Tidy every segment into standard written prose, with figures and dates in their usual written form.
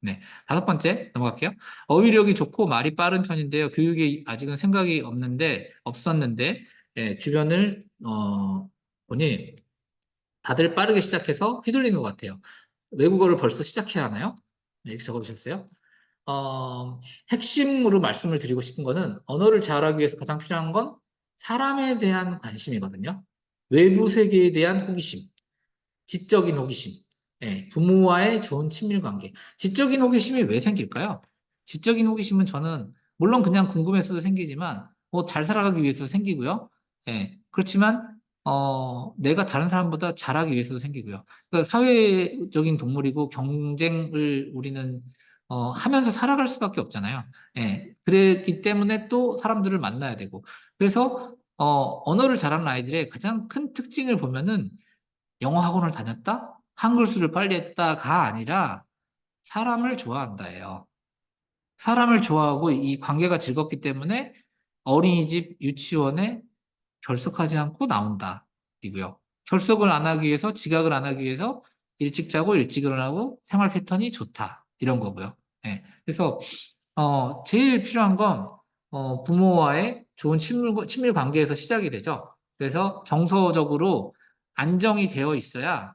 네. 다섯 번째 넘어갈게요. 어휘력이 좋고 말이 빠른 편인데요. 교육에 아직은 생각이 없었는데, 예, 주변을, 보니 다들 빠르게 시작해서 휘둘리는 것 같아요. 외국어를 벌써 시작해야 하나요? 네, 이렇게 적어주셨어요. 어, 핵심으로 말씀을 드리고 싶은 거는 언어를 잘하기 위해서 가장 필요한 건 사람에 대한 관심이거든요. 외부 세계에 대한 호기심, 지적인 호기심, 예, 부모와의 좋은 친밀 관계. 지적인 호기심이 왜 생길까요? 지적인 호기심은 저는 물론 그냥 궁금해서도 생기지만 뭐 잘 살아가기 위해서도 생기고요. 예, 그렇지만 내가 다른 사람보다 잘하기 위해서도 생기고요. 그러니까 사회적인 동물이고 경쟁을 우리는 하면서 살아갈 수밖에 없잖아요. 예, 그랬기 때문에 또 사람들을 만나야 되고. 그래서 언어를 잘하는 아이들의 가장 큰 특징을 보면은 영어 학원을 다녔다? 한글 수를 빨리 했다가 아니라 사람을 좋아한다예요. 사람을 좋아하고 이 관계가 즐겁기 때문에 어린이집, 유치원에 결석하지 않고 나온다. 이고요. 결석을 안 하기 위해서, 지각을 안 하기 위해서 일찍 자고 일찍 일어나고 생활 패턴이 좋다. 이런 거고요. 예. 그래서 제일 필요한 건 부모와의 좋은 친밀 관계에서 시작이 되죠. 그래서 정서적 안정이 되어 있어야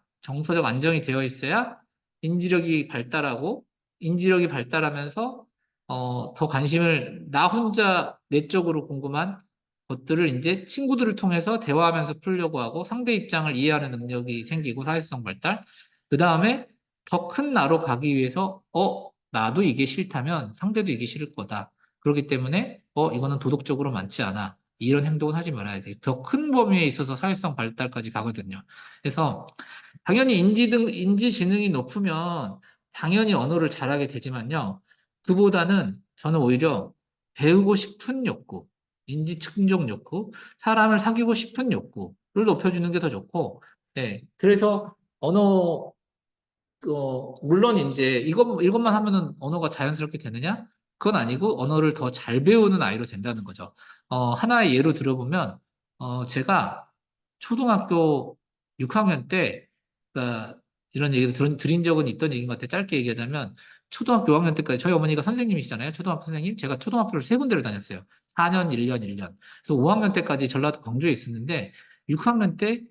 인지력이 발달하고, 인지력이 발달하면서 더 관심을 나 혼자 내적으로 궁금한 것들을 이제 친구들을 통해서 대화하면서 풀려고 하고 상대 입장을 이해하는 능력이 생기고 사회성 발달. 그 다음에 더 큰 나로 가기 위해서 나도 이게 싫다면 상대도 이게 싫을 거다. 그렇기 때문에 이거는 도덕적으로 맞지 않아. 이런 행동은 하지 말아야 돼. 더 큰 범위에 있어서 사회성 발달까지 가거든요. 그래서 당연히 인지 지능이 높으면 당연히 언어를 잘하게 되지만요. 그보다는 저는 오히려 배우고 싶은 욕구, 인지 충족 욕구, 사람을 사귀고 싶은 욕구를 높여주는 게 더 좋고, 네. 그래서 언어 물론 이제 이것만 하면은 언어가 자연스럽게 되느냐? 그건 아니고 언어를 더 잘 배우는 아이로 된다는 거죠. 하나의 예로 들어보면, 제가 초등학교 6학년 때, 그러니까 이런 얘기를 드린 적은 있던 얘기인 것 같아요. 짧게 얘기하자면, 초등학교 5학년 때까지 저희 어머니가 선생님이시잖아요. 초등학교 선생님. 제가 초등학교를 세 군데를 다녔어요. 4년, 1년, 1년. 그래서 5학년 때까지 전라도 광주에 있었는데, 6학년 때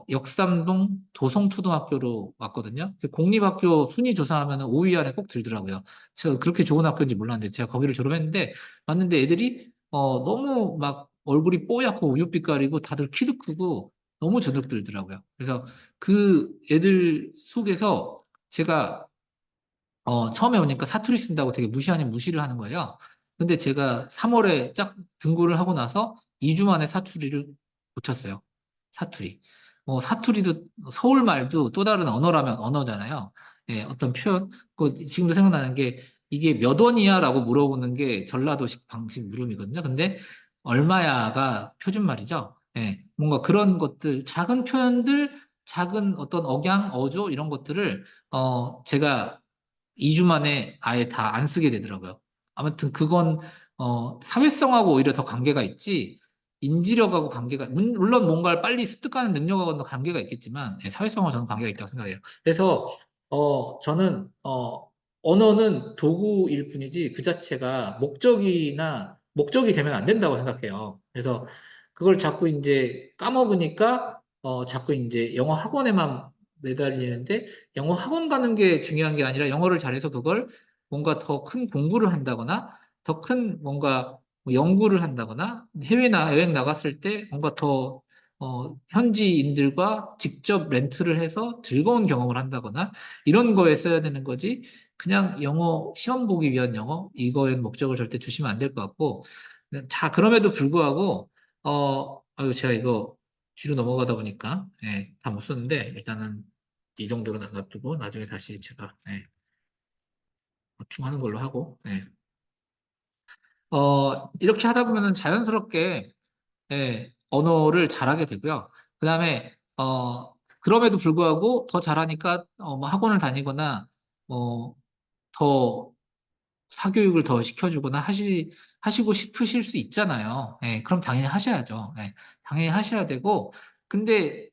역삼동 도성초등학교로 왔거든요. 그 공립학교 순위 조사하면 5위 안에 꼭 들더라고요. 제가 그렇게 좋은 학교인지 몰랐는데 제가 거기를 졸업했는데 왔는데 애들이 너무 막 얼굴이 뽀얗고 우유빛깔이고 다들 키도 크고 너무 저녁들더라고요. 그래서 그 애들 속에서 제가 처음에 오니까 사투리 쓴다고 되게 무시 아닌 무시를 하는 거예요. 근데 제가 3월에 짝 등교를 하고 나서 2주 만에 사투리를 고쳤어요. 사투리. 사투리도 서울 말도 또 다른 언어라면 언어잖아요. 예, 어떤 표현, 지금도 생각나는 게 이게 몇 원이야라고 물어보는 게 전라도식 방식 물음이거든요. 근데 얼마야가 표준말이죠. 예, 뭔가 그런 것들, 작은 표현들, 작은 어떤 억양, 어조 이런 것들을 제가 2주 만에 아예 다 안 쓰게 되더라고요. 아무튼 그건 사회성하고 오히려 더 관계가 있지 인지력하고 물론 뭔가를 빨리 습득하는 능력하고는 관계가 있겠지만 사회성하고 저는 관계가 있다고 생각해요. 그래서 저는 언어는 도구일 뿐이지 그 자체가 목적이 되면 안 된다고 생각해요. 그래서 그걸 자꾸 이제 까먹으니까 자꾸 이제 영어 학원에만 매달리는데 영어 학원 가는 게 중요한 게 아니라 영어를 잘해서 그걸 뭔가 더 큰 공부를 한다거나 더 큰 뭔가 뭐 연구를 한다거나 여행 나갔을 때 뭔가 더 현지인들과 직접 렌트를 해서 즐거운 경험을 한다거나 이런 거에 써야 되는 거지 그냥 영어 시험 보기 위한 영어 이거에 목적을 절대 주시면 안 될 것 같고 자 그럼에도 불구하고 아유 제가 이거 뒤로 넘어가다 보니까 다 못 썼는데 일단은 이 정도로 놔두고 나중에 다시 제가 보충하는 걸로 하고 이렇게 하다 보면은 자연스럽게 언어를 잘하게 되고요. 그다음에 그럼에도 불구하고 더 잘하니까 뭐 학원을 다니거나 더 사교육을 더 시켜주거나 하시고 싶으실 수 있잖아요. 그럼 당연히 하셔야죠. 당연히 하셔야 되고 근데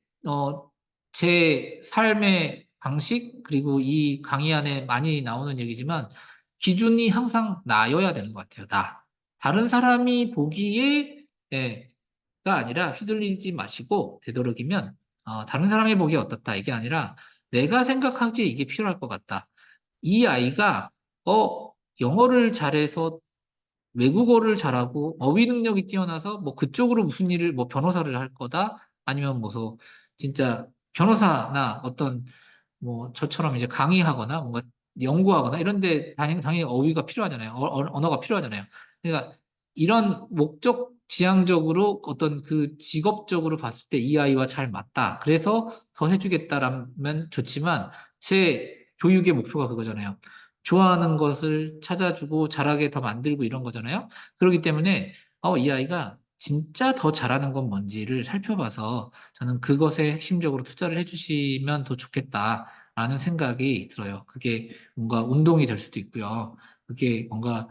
제 삶의 방식, 그리고 이 강의 안에 많이 나오는 얘기지만, 기준이 항상 나여야 되는 것 같아요. 나. 다른 사람이 보기에, 예, 가 아니라 휘둘리지 마시고, 되도록이면, 다른 사람이 보기에 어떻다. 이게 아니라, 내가 생각하기에 이게 필요할 것 같다. 이 아이가, 영어를 잘해서 외국어를 잘하고 어휘 능력이 뛰어나서 뭐 그쪽으로 무슨 일을 뭐 변호사를 할 거다 아니면 뭐 진짜 변호사나 어떤 뭐 저처럼 이제 강의하거나 뭔가 연구하거나 이런데 당연히 어휘가 필요하잖아요. 언어가 필요하잖아요. 그러니까 이런 목적 지향적으로 어떤 그 직업적으로 봤을 때 이 아이와 잘 맞다. 그래서 더 해주겠다라면 좋지만 제 교육의 목표가 그거잖아요. 좋아하는 것을 찾아주고 잘하게 더 만들고 이런 거잖아요. 그렇기 때문에 이 아이가 진짜 더 잘하는 건 뭔지를 살펴봐서 저는 그것에 핵심적으로 투자를 해주시면 더 좋겠다라는 생각이 들어요. 그게 뭔가 운동이 될 수도 있고요. 그게 뭔가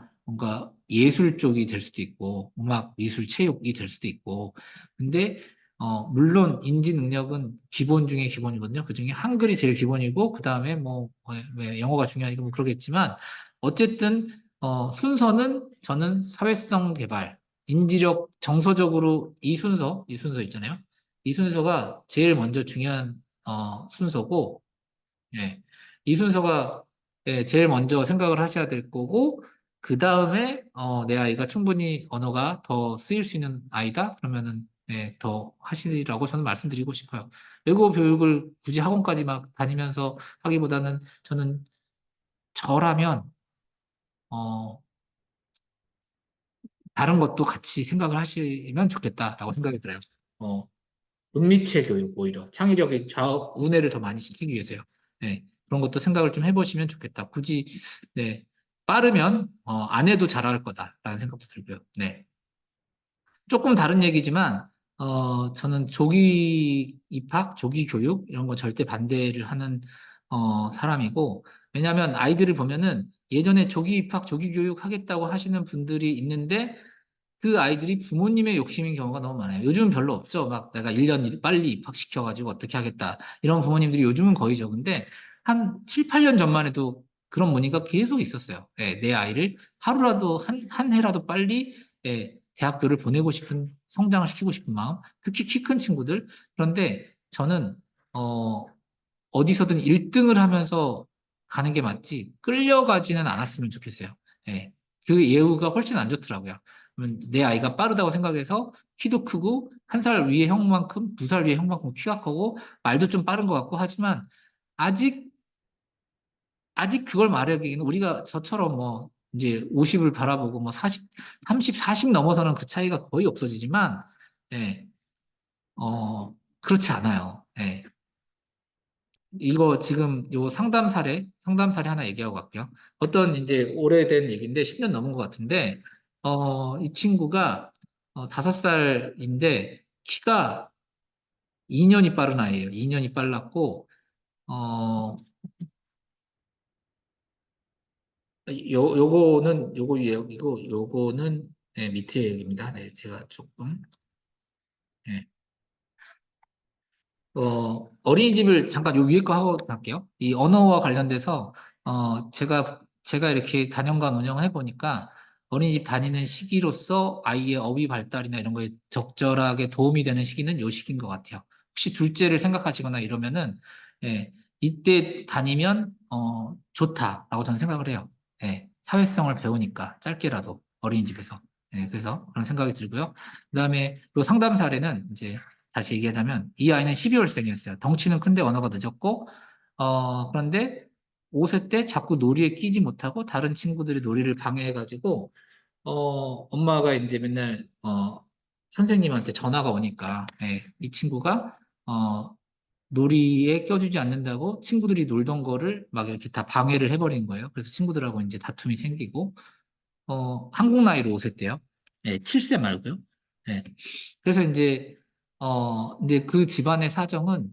예술 쪽이 될 수도 있고, 음악, 미술, 체육이 될 수도 있고. 근데 물론 인지 능력은 기본 중에 기본이거든요. 그 중에 한글이 제일 기본이고, 그 다음에 뭐, 왜 영어가 중요하니까 뭐 그러겠지만, 어쨌든, 순서는 저는 사회성 개발, 인지력, 정서적으로 이 순서 있잖아요. 이 순서가 제일 먼저 중요한, 순서고, 예. 이 순서가 제일 먼저 생각을 하셔야 될 거고, 그 다음에 내 아이가 충분히 언어가 더 쓰일 수 있는 아이다? 그러면은 더 하시라고 저는 말씀드리고 싶어요. 외국어 교육을 굳이 학원까지 막 다니면서 하기보다는 저는 저라면 어, 다른 것도 같이 생각을 하시면 좋겠다라고 생각이 들어요. 어, 은미체 교육 오히려 창의력의 운회를 더 많이 시키기 위해서요. 네, 그런 것도 생각을 좀 해보시면 좋겠다. 굳이 네, 빠르면 안 해도 잘할 거다라는 생각도 들고요. 네, 조금 다른 얘기지만 저는 조기 입학, 조기 교육 이런 거 절대 반대를 하는 사람이고 왜냐하면 아이들을 보면은 예전에 조기 입학, 조기 교육 하겠다고 하시는 분들이 있는데 그 아이들이 부모님의 욕심인 경우가 너무 많아요. 요즘은 별로 없죠. 막 내가 1년 빨리 입학시켜가지고 어떻게 하겠다. 이런 부모님들이 요즘은 거의 적은데 한 7, 8년 전만 해도 그런 문의가 계속 있었어요. 예, 내 아이를 하루라도 한 해라도 빨리 대학교를 보내고 싶은 성장을 시키고 싶은 마음. 특히 키 큰 친구들. 그런데 저는 어, 어디서든 1등을 하면서 가는 게 맞지 끌려가지는 않았으면 좋겠어요. 예. 그 예후가 훨씬 안 좋더라고요. 그러면 내 아이가 빠르다고 생각해서 키도 크고 한 살 위에 형만큼, 2살 위에 형만큼 키가 크고 말도 좀 빠른 것 같고 하지만 아직 아직 그걸 말하기에는 우리가 저처럼 뭐 이제 50을 바라보고 뭐 40, 30, 40 넘어서는 그 차이가 거의 없어지지만 예, 그렇지 않아요. 예. 이거 지금 요 상담 사례 하나 얘기하고 갈게요. 어떤 이제 오래된 얘기인데 10년 넘은 것 같은데, 이 친구가 5살인데 키가 2년이 빠른 아이예요. 2년이 빨랐고, 어, 요거는 네, 밑에 얘기입니다. 네, 제가 조금. 네. 어린이집을 잠깐 요 위에 거 하고 갈게요. 이 언어와 관련돼서, 제가 이렇게 다년간 운영해 보니까 어린이집 다니는 시기로서 아이의 어휘 발달이나 이런 거에 적절하게 도움이 되는 시기는 요 시기인 것 같아요. 혹시 둘째를 생각하시거나 이러면은, 예, 이때 다니면, 좋다라고 저는 생각을 해요. 예, 사회성을 배우니까, 짧게라도 어린이집에서. 예, 그래서 그런 생각이 들고요. 그 다음에 요 상담 사례는 이제 다시 얘기하자면 이 아이는 12월생이었어요. 덩치는 큰데 언어가 늦었고 그런데 5세 때 자꾸 놀이에 끼지 못하고 다른 친구들이 놀이를 방해해가지고 엄마가 이제 맨날 선생님한테 전화가 오니까 이 친구가 놀이에 껴주지 않는다고 친구들이 놀던 거를 막 이렇게 다 방해를 해버린 거예요. 그래서 친구들하고 이제 다툼이 생기고 한국 나이로 5세 때요. 7세 말고요. 예. 그래서 이제 그 집안의 사정은,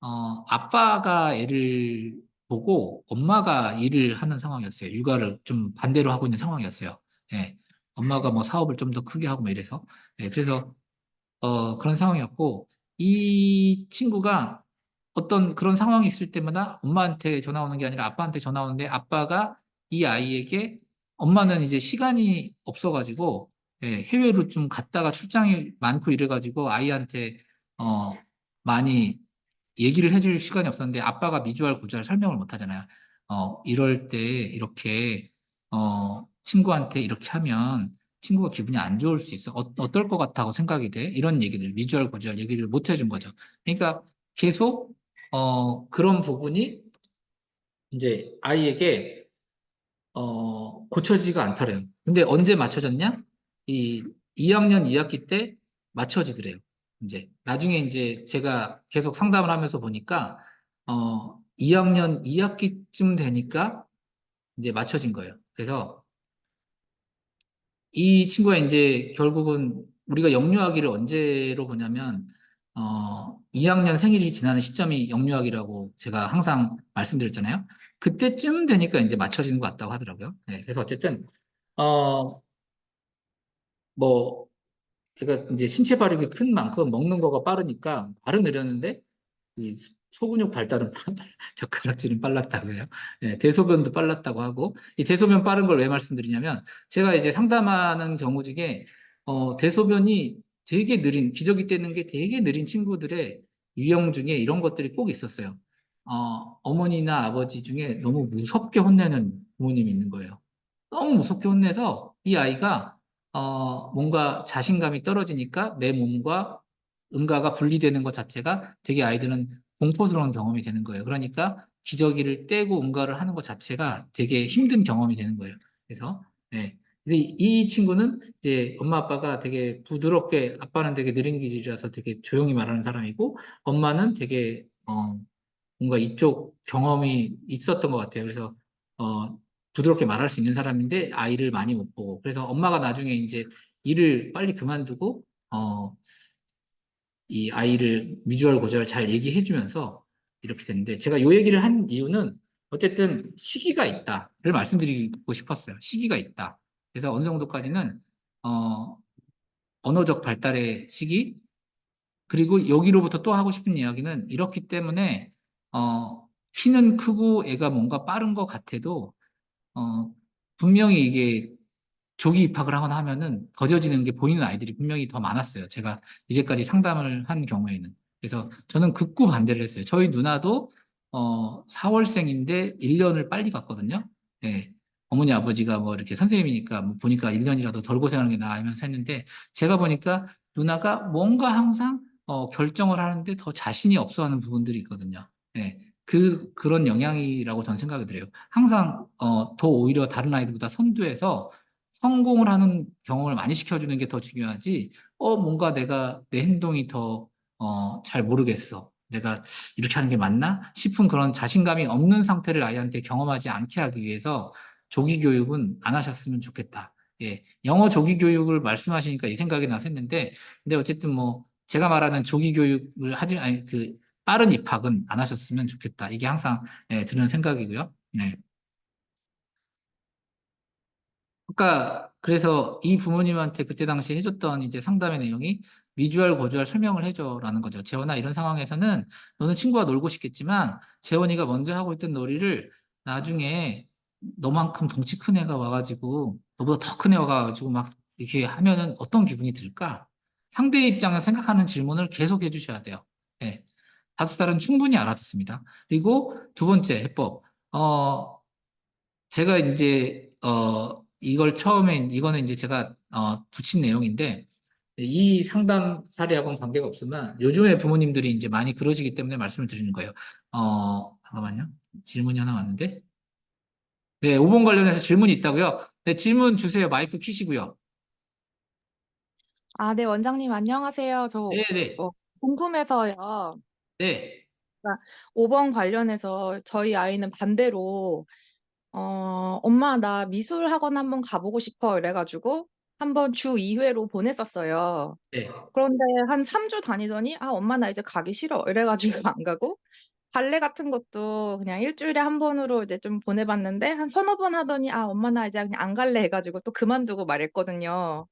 아빠가 애를 보고 엄마가 일을 하는 상황이었어요. 육아를 좀 반대로 하고 있는 상황이었어요. 예. 엄마가 뭐 사업을 좀 더 크게 하고 뭐 이래서. 그래서, 그런 상황이었고, 이 친구가 어떤 그런 상황이 있을 때마다 엄마한테 전화 오는 게 아니라 아빠한테 전화 오는데 아빠가 이 아이에게 엄마는 이제 시간이 없어가지고 예, 해외로 좀 갔다가 출장이 많고 이래가지고 아이한테 많이 얘기를 해줄 시간이 없었는데 아빠가 미주알 고주알 설명을 못 하잖아요. 이럴 때 이렇게 친구한테 이렇게 하면 친구가 기분이 안 좋을 수 있어. 어떨 것 같다고 생각이 돼? 이런 얘기들, 미주알 고주알 얘기를 못 해준 거죠. 그러니까 계속 그런 부분이 이제 아이에게 고쳐지가 않더래요. 근데 언제 맞춰졌냐? 이 2학년 2학기 때 맞춰지더래요. 이제 나중에 이제 제가 계속 상담을 하면서 보니까 2학년 2학기쯤 되니까 이제 맞춰진 거예요. 그래서 이 친구가 이제 결국은 우리가 영유아기를 언제로 보냐면 2학년 생일이 지나는 시점이 영유아기라고 제가 항상 말씀드렸잖아요. 그때쯤 되니까 이제 맞춰지는 것 같다고 하더라고요. 네, 그래서 어쨌든 어, 뭐, 그러니까 이제 신체 발육이 큰 만큼 먹는 거가 빠르니까 발은 느렸는데 이 소근육 발달은 젓가락질은 빨랐다고요. 예, 대소변도 빨랐다고 하고 이 대소변 빠른 걸 왜 말씀드리냐면 제가 이제 상담하는 경우 중에 대소변이 되게 느린 기저귀 떼는 게 되게 느린 친구들의 유형 중에 이런 것들이 꼭 있었어요. 어머니나 아버지 중에 너무 무섭게 혼내는 부모님이 있는 거예요. 너무 무섭게 혼내서 이 아이가 뭔가 자신감이 떨어지니까 내 몸과 응가가 분리되는 것 자체가 되게 아이들은 공포스러운 경험이 되는 거예요. 그러니까 기저귀를 떼고 응가를 하는 것 자체가 되게 힘든 경험이 되는 거예요. 그래서 네. 근데 이 친구는 이제 엄마 아빠가 되게 부드럽게 아빠는 되게 느린 기질이라서 되게 조용히 말하는 사람이고 엄마는 되게 뭔가 이쪽 경험이 있었던 것 같아요. 그래서 부드럽게 말할 수 있는 사람인데 아이를 많이 못 보고 그래서 엄마가 나중에 이제 일을 빨리 그만두고 이 아이를 미주얼 고주얼 잘 얘기해주면서 이렇게 됐는데 제가 요 얘기를 한 이유는 어쨌든 시기가 있다를 말씀드리고 싶었어요. 시기가 있다. 그래서 어느 정도까지는 어, 언어적 발달의 시기 그리고 여기로부터 또 하고 싶은 이야기는 이렇기 때문에 키는 크고 애가 뭔가 빠른 것 같아도 어, 분명히 이게 조기 입학을 하거나 하면은 더뎌지는 게 보이는 아이들이 분명히 더 많았어요. 제가 이제까지 상담을 한 경우에는. 그래서 저는 극구 반대를 했어요. 저희 누나도 4월생인데 1년을 빨리 갔거든요. 예. 어머니 아버지가 뭐 이렇게 선생님이니까 뭐 보니까 1년이라도 덜 고생하는 게 나아 하면서 했는데 제가 보니까 누나가 뭔가 항상 결정을 하는데 더 자신이 없어 하는 부분들이 있거든요. 예. 그런 영향이라고 저는 생각이 들어요. 항상 더 오히려 다른 아이들보다 선두에서 성공을 하는 경험을 많이 시켜주는 게 더 중요하지, 뭔가 내가, 내 행동이 더, 잘 모르겠어. 내가 이렇게 하는 게 맞나? 싶은 그런 자신감이 없는 상태를 아이한테 경험하지 않게 하기 위해서 조기 교육은 안 하셨으면 좋겠다. 예. 영어 조기 교육을 말씀하시니까 이 생각이 나서 했는데, 근데 어쨌든 뭐, 제가 말하는 조기 교육을 아니, 빠른 입학은 안 하셨으면 좋겠다. 이게 항상, 예, 드는 생각이고요. 네. 그러니까 그래서 이 부모님한테 그때 당시 해줬던 이제 상담의 내용이 미주알 고주알 설명을 해줘라는 거죠. 재원아 이런 상황에서는 너는 친구와 놀고 싶겠지만 재원이가 먼저 하고 있던 놀이를 나중에 너만큼 덩치 큰 애가 와가지고 너보다 더 큰 애가 와가지고 막 이렇게 하면은 어떤 기분이 들까? 상대의 입장을 생각하는 질문을 계속 해주셔야 돼요. 예. 5살은 충분히 알아듣습니다. 그리고 두 번째 해법. 제가 이제 이걸 처음에 이거는 이제 제가 붙인 내용인데 이 상담 사례하고는 관계가 없으면 요즘에 부모님들이 이제 많이 그러시기 때문에 말씀을 드리는 거예요. 잠깐만요. 질문이 하나 왔는데. 네, 5번 관련해서 질문이 있다고요? 네, 질문 주세요. 마이크 키시고요. 아, 네, 원장님, 안녕하세요. 네, 네, 궁금해서요. 네, 그러니까 5번 관련해서 저희 아이는 반대로, 엄마, 나 미술 학원 한번 가보고 싶어. 이래가지고, 한번 주 2회로 보냈었어요. 네, 그런데 한 3주 다니더니, 아, 엄마, 나 이제 가기 싫어. 이래가지고 안 가고, 발레 같은 것도 그냥 일주일에 한 번으로 이제 좀 보내봤는데, 한 서너 번 하더니, 아, 엄마, 나 이제 그냥 안 갈래. 해가지고 또 그만두고 말했거든요.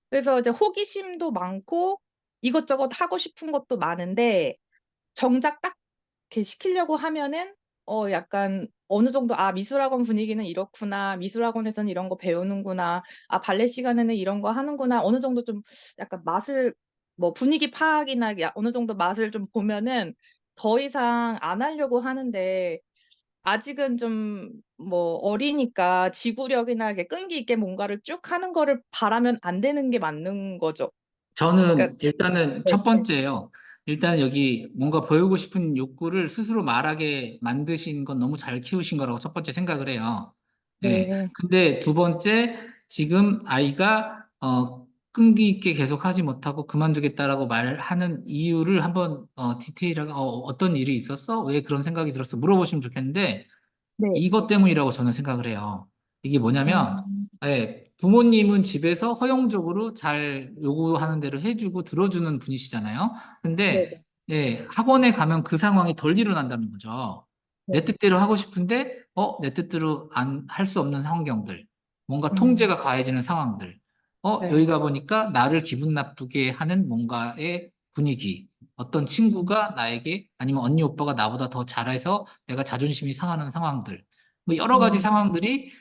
그래서 이제 호기심도 많고 이것저것 하고 싶은 것도 많은데 정작 딱 이렇게 시키려고 하면은 약간 어느 정도 '아 미술학원 분위기는 이렇구나. 미술학원에서는 이런 거 배우는구나. 아 발레 시간에는 이런 거 하는구나.' 어느 정도 좀 약간 맛을 뭐 분위기 파악이나 어느 정도 맛을 좀 보면은 더 이상 안 하려고 하는데, 아직은 좀 뭐 어리니까 지구력이나 이렇게 끈기 있게 뭔가를 쭉 하는 거를 바라면 안 되는 게 맞는 거죠. 그러니까 저는 일단은 네. 첫 번째예요. 일단 여기 뭔가 보이고 싶은 욕구를 스스로 말하게 만드신 건 너무 잘 키우신 거라고 첫 번째 생각을 해요. 예. 네. 근데 두 번째, 지금 아이가 끈기 있게 계속 하지 못하고 그만두겠다라고 말하는 이유를 한번 디테일하게 어떤 일이 있었어? 왜 그런 생각이 들었어? 물어보시면 좋겠는데 네. 이것 때문이라고 저는 생각을 해요. 이게 뭐냐면, 음. 예, 부모님은 집에서 허용적으로 잘 요구하는 대로 해주고 들어주는 분이시잖아요. 근데, 네네. 예, 학원에 가면 그 상황이 덜 일어난다는 거죠. 네. 내 뜻대로 하고 싶은데, 내 뜻대로 할 수 없는 환경들, 뭔가 음. 통제가 가해지는 상황들, 여기 네. 가보니까 나를 기분 나쁘게 하는 뭔가의 분위기, 어떤 음. 친구가 나에게 아니면 언니 오빠가 나보다 더 잘해서 내가 자존심이 상하는 상황들, 뭐 여러 가지 음. 상황들이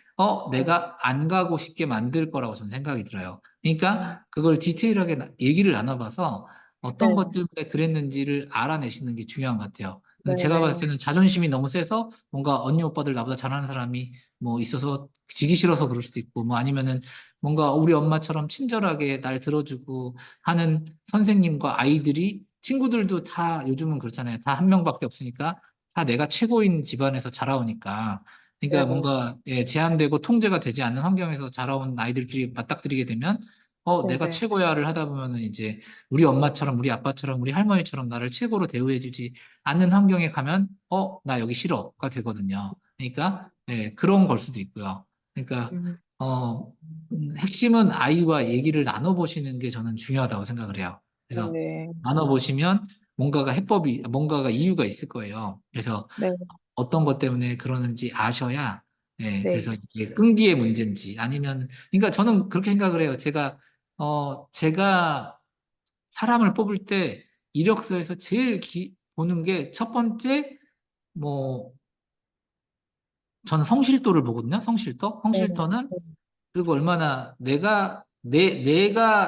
네. 내가 안 가고 싶게 만들 거라고 저는 생각이 들어요. 음. 그러니까 그걸 디테일하게 얘기를 나눠봐서 어떤 것 네. 때문에 그랬는지를 알아내시는 게 중요한 것 같아요. 제가 봤을 네네. 때는 자존심이 너무 세서 뭔가 언니 오빠들 나보다 잘하는 사람이 뭐 있어서 지기 싫어서 그럴 수도 있고, 뭐 아니면은 뭔가 우리 엄마처럼 친절하게 날 들어주고 하는 선생님과 아이들이, 친구들도 다 요즘은 그렇잖아요. 다 한 명밖에 없으니까 다 내가 최고인 집안에서 자라오니까, 그러니까 네네. 뭔가 제한되고 통제가 되지 않는 환경에서 자라온 아이들끼리 맞닥뜨리게 되면 내가 네네. 최고야를 하다 보면은 이제 우리 엄마처럼 우리 아빠처럼 우리 할머니처럼 나를 최고로 대우해주지 않는 환경에 가면 나 여기 싫어가 되거든요. 그러니까 그런 걸 수도 있고요. 그러니까 음. 핵심은 아이와 얘기를 나눠보시는 게 저는 중요하다고 생각을 해요. 그래서 네. 나눠보시면 뭔가가 이유가 있을 거예요. 그래서 네. 어떤 것 때문에 그러는지 아셔야, 네. 그래서 이게 끈기의 문제인지 아니면, 그러니까 저는 그렇게 생각을 해요. 제가 사람을 뽑을 때 이력서에서 제일 보는 게 첫 번째, 뭐, 저는 성실도를 보거든요. 성실도. 네네. 성실도는, 네. 그리고 얼마나 내가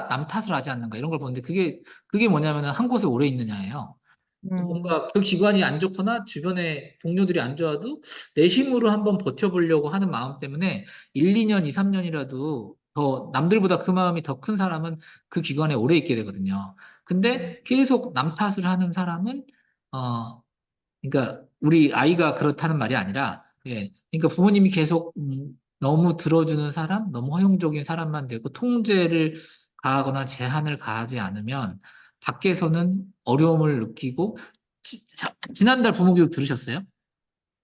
남 탓을 하지 않는가 이런 걸 보는데, 그게 뭐냐면은 한 곳에 오래 있느냐예요. 음. 뭔가 그 기관이 안 좋거나 주변에 동료들이 안 좋아도 내 힘으로 한번 버텨보려고 하는 마음 때문에 1, 2년, 2, 3년이라도 더 남들보다 그 마음이 더 큰 사람은 그 기관에 오래 있게 되거든요. 음. 근데 계속 남 탓을 하는 사람은 어 그러니까 우리 아이가 그렇다는 말이 아니라, 그러니까 부모님이 계속 너무 들어주는 사람, 너무 허용적인 사람만 되고 통제를 가하거나 제한을 가하지 않으면 밖에서는 어려움을 느끼고, 지난달 부모교육 들으셨어요?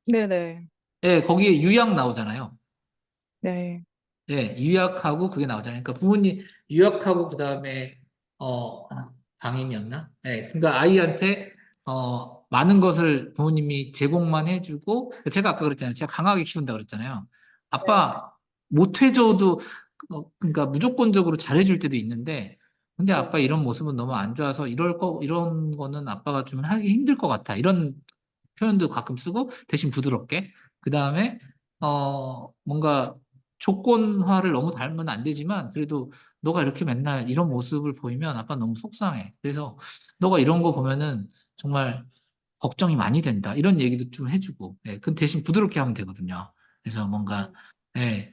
네네. 예, 거기에 유학 나오잖아요. 네. 예, 유학하고 그게 나오잖아요. 그러니까 부모님 유학하고 그다음에 어 방임이었나? 예, 그러니까 아이한테 많은 것을 부모님이 제공만 해주고, 제가 아까 그랬잖아요. 제가 강하게 키운다 그랬잖아요. 네. 아빠 못 해줘도 그러니까 무조건적으로 잘해줄 때도 있는데, 근데 네. 아빠 이런 모습은 너무 안 좋아서 이런 거는 아빠가 좀 하기 힘들 것 같아. 이런 표현도 가끔 쓰고 대신 부드럽게. 그 다음에 뭔가 조건화를 너무 달면 안 되지만, 그래도 너가 이렇게 맨날 이런 모습을 보이면 아빠 너무 속상해. 그래서 너가 이런 거 보면은 정말 걱정이 많이 된다. 이런 얘기도 좀 해주고, 그 대신 부드럽게 하면 되거든요. 그래서 뭔가, 음.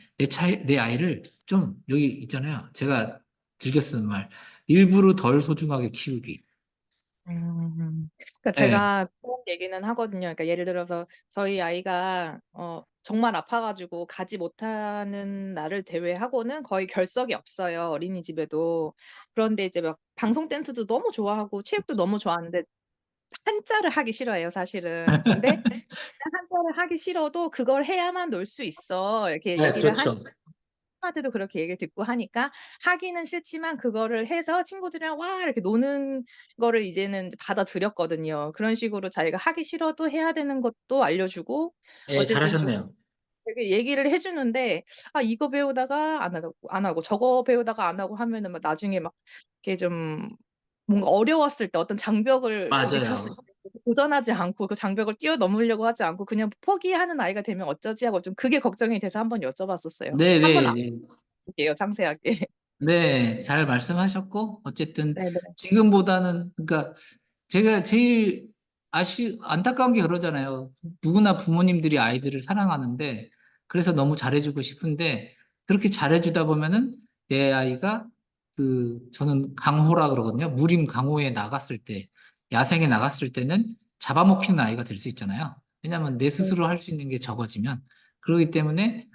내 아이를 좀, 여기 있잖아요. 제가 즐겨 쓰는 말, 일부러 덜 소중하게 키우기. 그러니까 예, 제가 그런 얘기는 하거든요. 그러니까 예를 들어서 저희 아이가 정말 아파 가지고 가지 못하는 날을 제외하고는 거의 결석이 없어요, 어린이집에도. 그런데 이제 막 방송 댄스도 너무 좋아하고 체육도 너무 좋아하는데 한자를 하기 싫어해요, 사실은. 근데 한자를 하기 싫어도 "그걸 해야만 놀 수 있어." 이렇게 얘기를 하니, 그렇죠. 친구한테도 그렇게 얘기를 듣고 하니까 하기는 싫지만 그거를 해서 친구들이랑 와 이렇게 노는 거를 이제는 받아들였거든요. 그런 식으로 자기가 하기 싫어도 해야 되는 것도 알려주고 예, 어쨌든 좀 잘하셨네요. 되게 얘기를 해 주는데, 이거 배우다가 안 하고 저거 배우다가 안 하고 하면은 막 나중에 막 이렇게 좀 뭔가 어려웠을 때 어떤 장벽을 부딪혔을 맞아요. 도전하지 않고 그 장벽을 뛰어넘으려고 하지 않고 그냥 포기하는 아이가 되면 어쩌지 하고 좀 그게 걱정이 돼서 한번 여쭤봤었어요. 한번 네네. 알아볼게요, 상세하게. 네, 잘 말씀하셨고, 어쨌든 네네. 지금보다는, 그러니까 제가 제일 안타까운 게 그러잖아요. 누구나 부모님들이 아이들을 사랑하는데, 그래서 너무 잘해주고 싶은데, 그렇게 잘해주다 보면은 내 아이가 저는 강호라 그러거든요. 무림 강호에 나갔을 때, 야생에 나갔을 때는 잡아먹히는 아이가 될 수 있잖아요. 왜냐하면 내 네. 스스로 할 수 있는 게 적어지면. 그렇기 때문에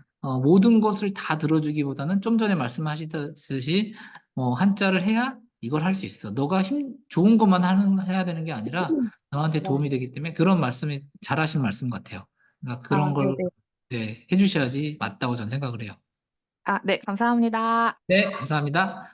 모든 것을 다 들어주기보다는 좀 전에 말씀하시듯이 한자를 해야 이걸 할 수 있어. 너가 좋은 것만 해야 되는 게 아니라 너한테 도움이 맞아요. 되기 때문에 그런 말씀이 잘하신 말씀 같아요. 그러니까 그런 아 걸 네네. 네, 해주셔야지 맞다고 저는 생각을 해요. 아 네, 감사합니다. 네, 감사합니다.